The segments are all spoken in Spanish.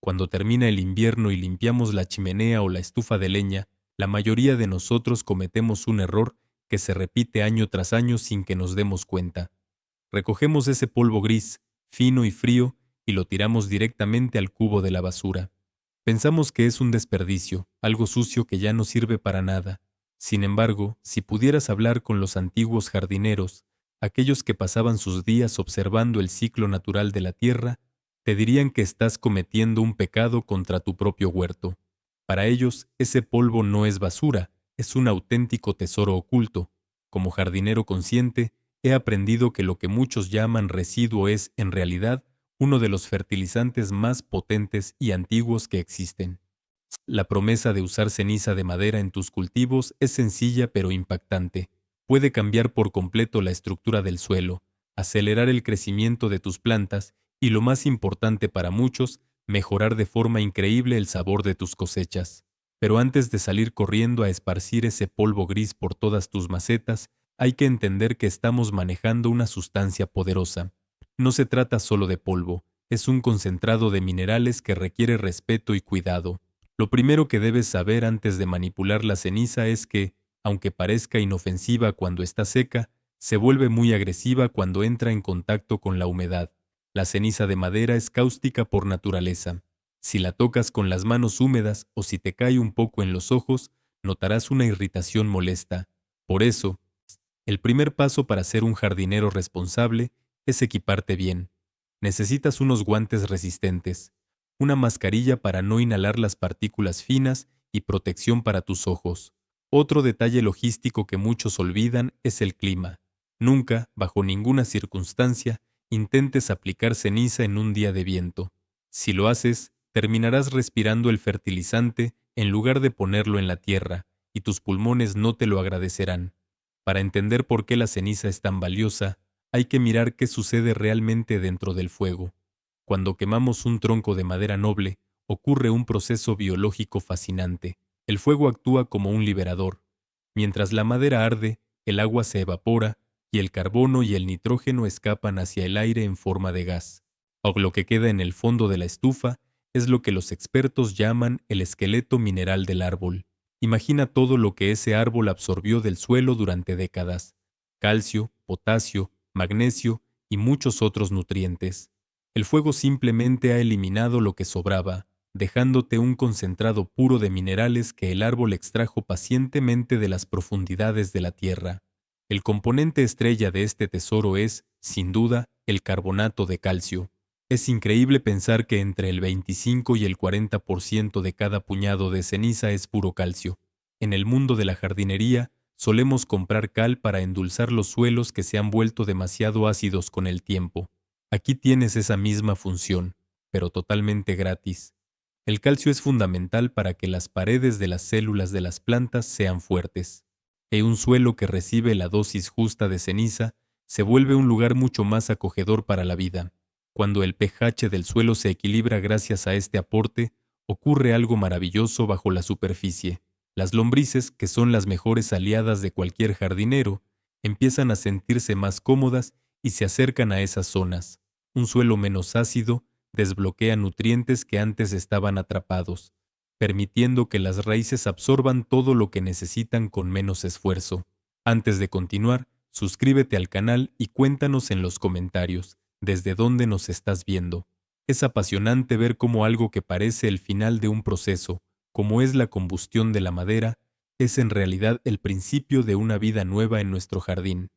Cuando termina el invierno y limpiamos la chimenea o la estufa de leña, la mayoría de nosotros cometemos un error que se repite año tras año sin que nos demos cuenta. Recogemos ese polvo gris, fino y frío, y lo tiramos directamente al cubo de la basura. Pensamos que es un desperdicio, algo sucio que ya no sirve para nada. Sin embargo, si pudieras hablar con los antiguos jardineros, aquellos que pasaban sus días observando el ciclo natural de la tierra, te dirían que estás cometiendo un pecado contra tu propio huerto. Para ellos, ese polvo no es basura, es un auténtico tesoro oculto. Como jardinero consciente, he aprendido que lo que muchos llaman residuo es, en realidad, uno de los fertilizantes más potentes y antiguos que existen. La promesa de usar ceniza de madera en tus cultivos es sencilla pero impactante. Puede cambiar por completo la estructura del suelo, acelerar el crecimiento de tus plantas y, lo más importante para muchos, mejorar de forma increíble el sabor de tus cosechas. Pero antes de salir corriendo a esparcir ese polvo gris por todas tus macetas, hay que entender que estamos manejando una sustancia poderosa. No se trata solo de polvo, es un concentrado de minerales que requiere respeto y cuidado. Lo primero que debes saber antes de manipular la ceniza es que, aunque parezca inofensiva cuando está seca, se vuelve muy agresiva cuando entra en contacto con la humedad. La ceniza de madera es cáustica por naturaleza. Si la tocas con las manos húmedas o si te cae un poco en los ojos, notarás una irritación molesta. Por eso, el primer paso para ser un jardinero responsable es equiparte bien. Necesitas unos guantes resistentes, una mascarilla para no inhalar las partículas finas y protección para tus ojos. Otro detalle logístico que muchos olvidan es el clima. Nunca, bajo ninguna circunstancia, intentes aplicar ceniza en un día de viento. Si lo haces, terminarás respirando el fertilizante en lugar de ponerlo en la tierra, y tus pulmones no te lo agradecerán. Para entender por qué la ceniza es tan valiosa, hay que mirar qué sucede realmente dentro del fuego. Cuando quemamos un tronco de madera noble, ocurre un proceso biológico fascinante. El fuego actúa como un liberador. Mientras la madera arde, el agua se evapora y el carbono y el nitrógeno escapan hacia el aire en forma de gas. O lo que queda en el fondo de la estufa es lo que los expertos llaman el esqueleto mineral del árbol. Imagina todo lo que ese árbol absorbió del suelo durante décadas: calcio, potasio, magnesio y muchos otros nutrientes. El fuego simplemente ha eliminado lo que sobraba, dejándote un concentrado puro de minerales que el árbol extrajo pacientemente de las profundidades de la tierra. El componente estrella de este tesoro es, sin duda, el carbonato de calcio. Es increíble pensar que entre el 25 y el 40% de cada puñado de ceniza es puro calcio. En el mundo de la jardinería, solemos comprar cal para endulzar los suelos que se han vuelto demasiado ácidos con el tiempo. Aquí tienes esa misma función, pero totalmente gratis. El calcio es fundamental para que las paredes de las células de las plantas sean fuertes. Y un suelo que recibe la dosis justa de ceniza se vuelve un lugar mucho más acogedor para la vida. Cuando el pH del suelo se equilibra gracias a este aporte, ocurre algo maravilloso bajo la superficie. Las lombrices, que son las mejores aliadas de cualquier jardinero, empiezan a sentirse más cómodas y se acercan a esas zonas. Un suelo menos ácido desbloquea nutrientes que antes estaban atrapados, permitiendo que las raíces absorban todo lo que necesitan con menos esfuerzo. Antes de continuar, suscríbete al canal y cuéntanos en los comentarios desde dónde nos estás viendo. Es apasionante ver cómo algo que parece el final de un proceso, como es la combustión de la madera, es en realidad el principio de una vida nueva en nuestro jardín.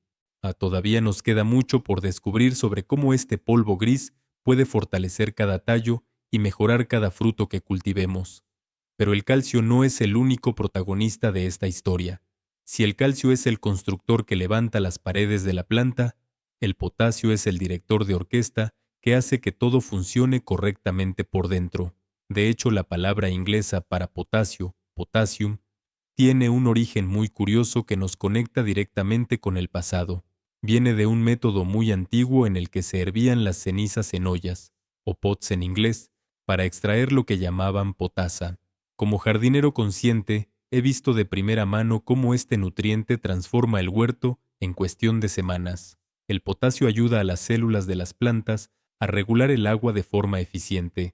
Todavía nos queda mucho por descubrir sobre cómo este polvo gris puede fortalecer cada tallo y mejorar cada fruto que cultivemos. Pero el calcio no es el único protagonista de esta historia. Si el calcio es el constructor que levanta las paredes de la planta, el potasio es el director de orquesta que hace que todo funcione correctamente por dentro. De hecho, la palabra inglesa para potasio, potassium, tiene un origen muy curioso que nos conecta directamente con el pasado. Viene de un método muy antiguo en el que se hervían las cenizas en ollas, o pots en inglés, para extraer lo que llamaban potasa. Como jardinero consciente, he visto de primera mano cómo este nutriente transforma el huerto en cuestión de semanas. El potasio ayuda a las células de las plantas a regular el agua de forma eficiente.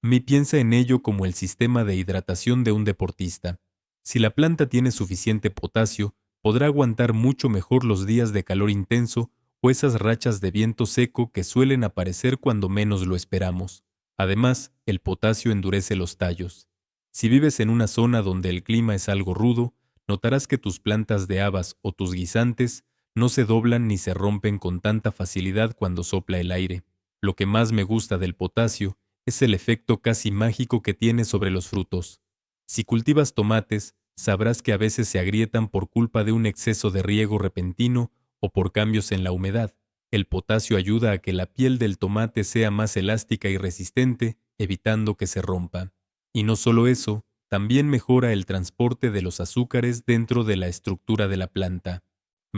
Piensa en ello como el sistema de hidratación de un deportista. Si la planta tiene suficiente potasio, podrá aguantar mucho mejor los días de calor intenso o esas rachas de viento seco que suelen aparecer cuando menos lo esperamos. Además, el potasio endurece los tallos. Si vives en una zona donde el clima es algo rudo, notarás que tus plantas de habas o tus guisantes no se doblan ni se rompen con tanta facilidad cuando sopla el aire. Lo que más me gusta del potasio es el efecto casi mágico que tiene sobre los frutos. Si cultivas tomates, sabrás que a veces se agrietan por culpa de un exceso de riego repentino o por cambios en la humedad. El potasio ayuda a que la piel del tomate sea más elástica y resistente, evitando que se rompa. Y no solo eso, también mejora el transporte de los azúcares dentro de la estructura de la planta.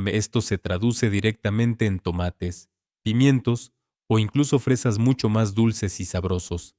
Esto se traduce directamente en tomates, pimientos o incluso fresas mucho más dulces y sabrosos.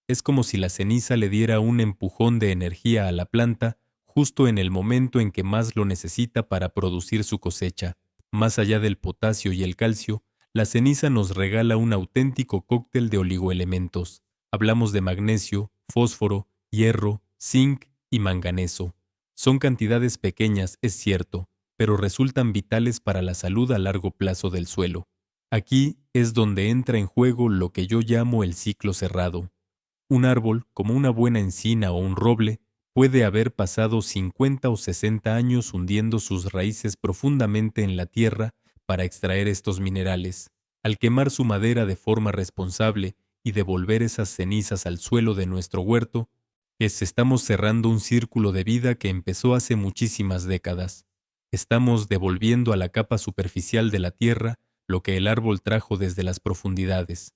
Es como si la ceniza le diera un empujón de energía a la planta justo en el momento en que más lo necesita para producir su cosecha. Más allá del potasio y el calcio, la ceniza nos regala un auténtico cóctel de oligoelementos. Hablamos de magnesio, fósforo, hierro, zinc y manganeso. Son cantidades pequeñas, es cierto, pero resultan vitales para la salud a largo plazo del suelo. Aquí es donde entra en juego lo que yo llamo el ciclo cerrado. Un árbol, como una buena encina o un roble, puede haber pasado 50 o 60 años hundiendo sus raíces profundamente en la tierra para extraer estos minerales. Al quemar su madera de forma responsable y devolver esas cenizas al suelo de nuestro huerto, estamos cerrando un círculo de vida que empezó hace muchísimas décadas. Estamos devolviendo a la capa superficial de la tierra lo que el árbol trajo desde las profundidades.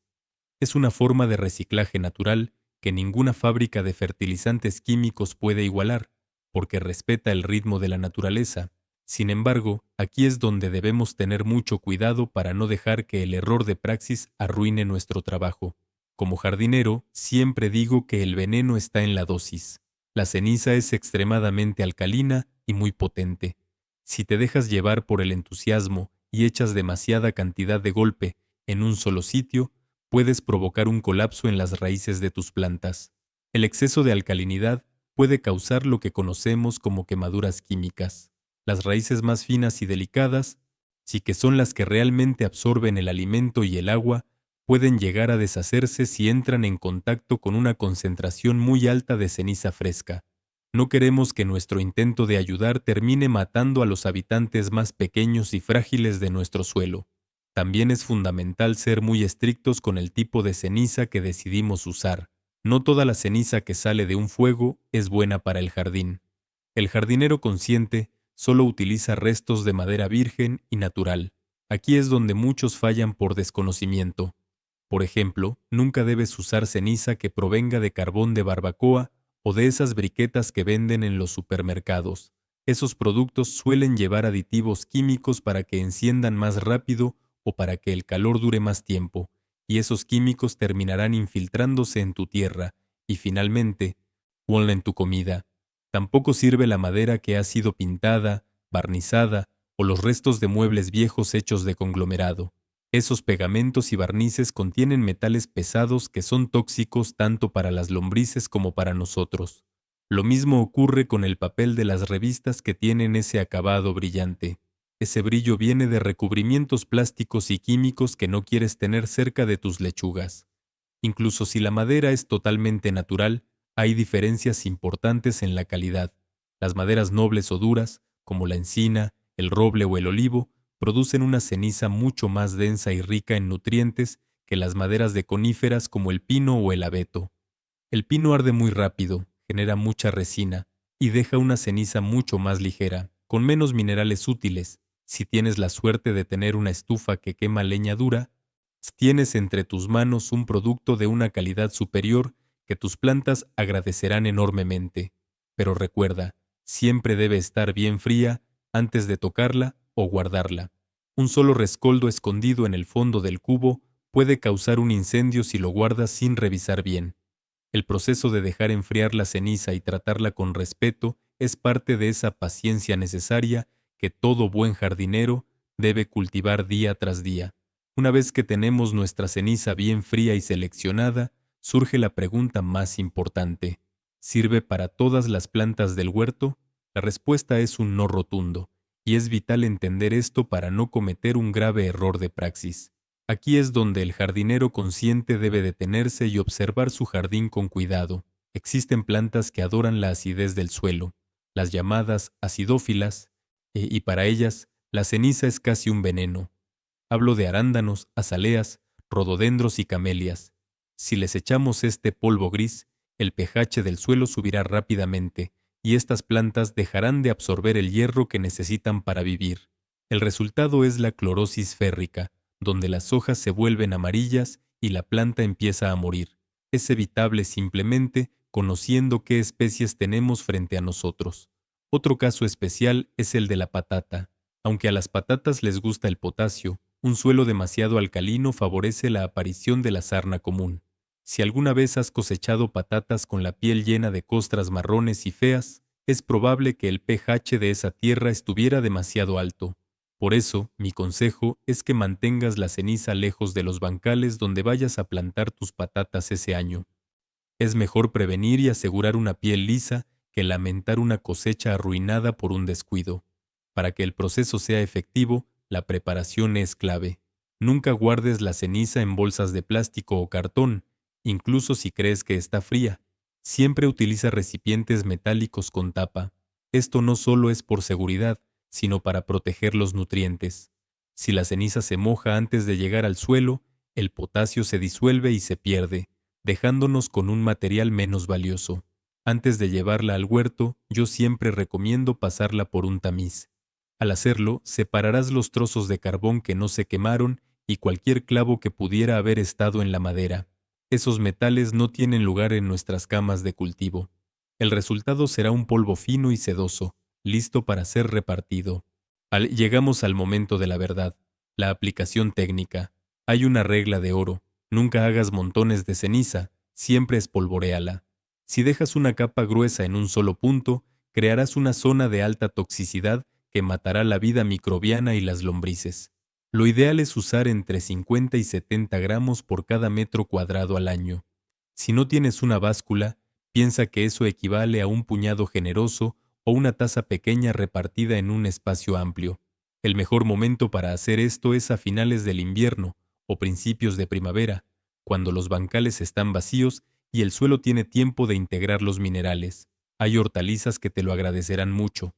Es una forma de reciclaje natural que ninguna fábrica de fertilizantes químicos puede igualar, porque respeta el ritmo de la naturaleza. Sin embargo, aquí es donde debemos tener mucho cuidado para no dejar que el error de praxis arruine nuestro trabajo. Como jardinero, siempre digo que el veneno está en la dosis. La ceniza es extremadamente alcalina y muy potente. Si te dejas llevar por el entusiasmo y echas demasiada cantidad de golpe en un solo sitio, puedes provocar un colapso en las raíces de tus plantas. El exceso de alcalinidad puede causar lo que conocemos como quemaduras químicas. Las raíces más finas y delicadas, sí que son las que realmente absorben el alimento y el agua, pueden llegar a deshacerse si entran en contacto con una concentración muy alta de ceniza fresca. No queremos que nuestro intento de ayudar termine matando a los habitantes más pequeños y frágiles de nuestro suelo. También es fundamental ser muy estrictos con el tipo de ceniza que decidimos usar. No toda la ceniza que sale de un fuego es buena para el jardín. El jardinero consciente solo utiliza restos de madera virgen y natural. Aquí es donde muchos fallan por desconocimiento. Por ejemplo, nunca debes usar ceniza que provenga de carbón de barbacoa o de esas briquetas que venden en los supermercados. Esos productos suelen llevar aditivos químicos para que enciendan más rápido o para que el calor dure más tiempo, y esos químicos terminarán infiltrándose en tu tierra y finalmente, ponla en tu comida. Tampoco sirve la madera que ha sido pintada, barnizada o los restos de muebles viejos hechos de conglomerado. Esos pegamentos y barnices contienen metales pesados que son tóxicos tanto para las lombrices como para nosotros. Lo mismo ocurre con el papel de las revistas que tienen ese acabado brillante. Ese brillo viene de recubrimientos plásticos y químicos que no quieres tener cerca de tus lechugas. Incluso si la madera es totalmente natural, hay diferencias importantes en la calidad. Las maderas nobles o duras, como la encina, el roble o el olivo, producen una ceniza mucho más densa y rica en nutrientes que las maderas de coníferas como el pino o el abeto. El pino arde muy rápido, genera mucha resina y deja una ceniza mucho más ligera, con menos minerales útiles. Si tienes la suerte de tener una estufa que quema leña dura, tienes entre tus manos un producto de una calidad superior que tus plantas agradecerán enormemente. Pero recuerda, siempre debe estar bien fría antes de tocarla o guardarla. Un solo rescoldo escondido en el fondo del cubo puede causar un incendio si lo guardas sin revisar bien. El proceso de dejar enfriar la ceniza y tratarla con respeto es parte de esa paciencia necesaria que todo buen jardinero debe cultivar día tras día. Una vez que tenemos nuestra ceniza bien fría y seleccionada, surge la pregunta más importante. ¿Sirve para todas las plantas del huerto? La respuesta es un no rotundo, y es vital entender esto para no cometer un grave error de praxis. Aquí es donde el jardinero consciente debe detenerse y observar su jardín con cuidado. Existen plantas que adoran la acidez del suelo, las llamadas acidófilas, y para ellas la ceniza es casi un veneno. Hablo de arándanos, azaleas, rododendros y camelias. Si les echamos este polvo gris, el pH del suelo subirá rápidamente y estas plantas dejarán de absorber el hierro que necesitan para vivir. El resultado es la clorosis férrica, donde las hojas se vuelven amarillas y la planta empieza a morir. Es evitable simplemente conociendo qué especies tenemos frente a nosotros. Otro caso especial es el de la patata. Aunque a las patatas les gusta el potasio, un suelo demasiado alcalino favorece la aparición de la sarna común. Si alguna vez has cosechado patatas con la piel llena de costras marrones y feas, es probable que el pH de esa tierra estuviera demasiado alto. Por eso, mi consejo es que mantengas la ceniza lejos de los bancales donde vayas a plantar tus patatas ese año. Es mejor prevenir y asegurar una piel lisa que lamentar una cosecha arruinada por un descuido. Para que el proceso sea efectivo, la preparación es clave. Nunca guardes la ceniza en bolsas de plástico o cartón, incluso si crees que está fría. Siempre utiliza recipientes metálicos con tapa. Esto no solo es por seguridad, sino para proteger los nutrientes. Si la ceniza se moja antes de llegar al suelo, el potasio se disuelve y se pierde, dejándonos con un material menos valioso. Antes de llevarla al huerto, yo siempre recomiendo pasarla por un tamiz. Al hacerlo, separarás los trozos de carbón que no se quemaron y cualquier clavo que pudiera haber estado en la madera. Esos metales no tienen lugar en nuestras camas de cultivo. El resultado será un polvo fino y sedoso, listo para ser repartido. Llegamos al momento de la verdad, la aplicación técnica. Hay una regla de oro: nunca hagas montones de ceniza, siempre espolvoréala. Si dejas una capa gruesa en un solo punto, crearás una zona de alta toxicidad que matará la vida microbiana y las lombrices. Lo ideal es usar entre 50 y 70 gramos por cada metro cuadrado al año. Si no tienes una báscula, piensa que eso equivale a un puñado generoso o una taza pequeña repartida en un espacio amplio. El mejor momento para hacer esto es a finales del invierno o principios de primavera, cuando los bancales están vacíos y el suelo tiene tiempo de integrar los minerales. Hay hortalizas que te lo agradecerán mucho.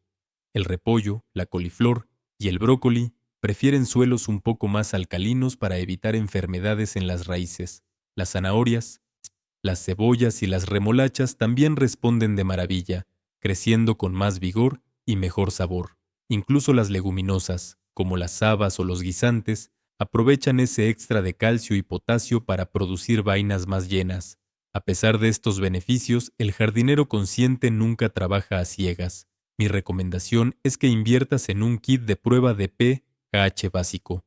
El repollo, la coliflor y el brócoli prefieren suelos un poco más alcalinos para evitar enfermedades en las raíces. Las zanahorias, las cebollas y las remolachas también responden de maravilla, creciendo con más vigor y mejor sabor. Incluso las leguminosas, como las habas o los guisantes, aprovechan ese extra de calcio y potasio para producir vainas más llenas. A pesar de estos beneficios, el jardinero consciente nunca trabaja a ciegas. Mi recomendación es que inviertas en un kit de prueba de pH básico.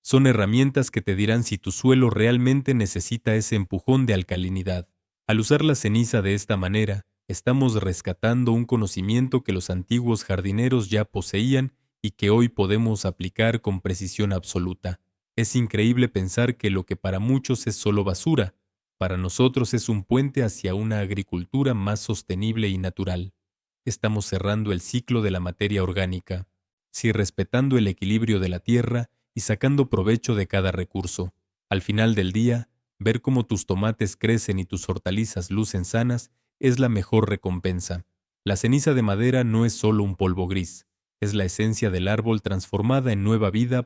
Son herramientas que te dirán si tu suelo realmente necesita ese empujón de alcalinidad. Al usar la ceniza de esta manera, estamos rescatando un conocimiento que los antiguos jardineros ya poseían y que hoy podemos aplicar con precisión absoluta. Es increíble pensar que lo que para muchos es solo basura, para nosotros es un puente hacia una agricultura más sostenible y natural. Estamos cerrando el ciclo de la materia orgánica, sí, respetando el equilibrio de la tierra y sacando provecho de cada recurso. Al final del día, ver cómo tus tomates crecen y tus hortalizas lucen sanas es la mejor recompensa. La ceniza de madera no es solo un polvo gris, es la esencia del árbol transformada en nueva vida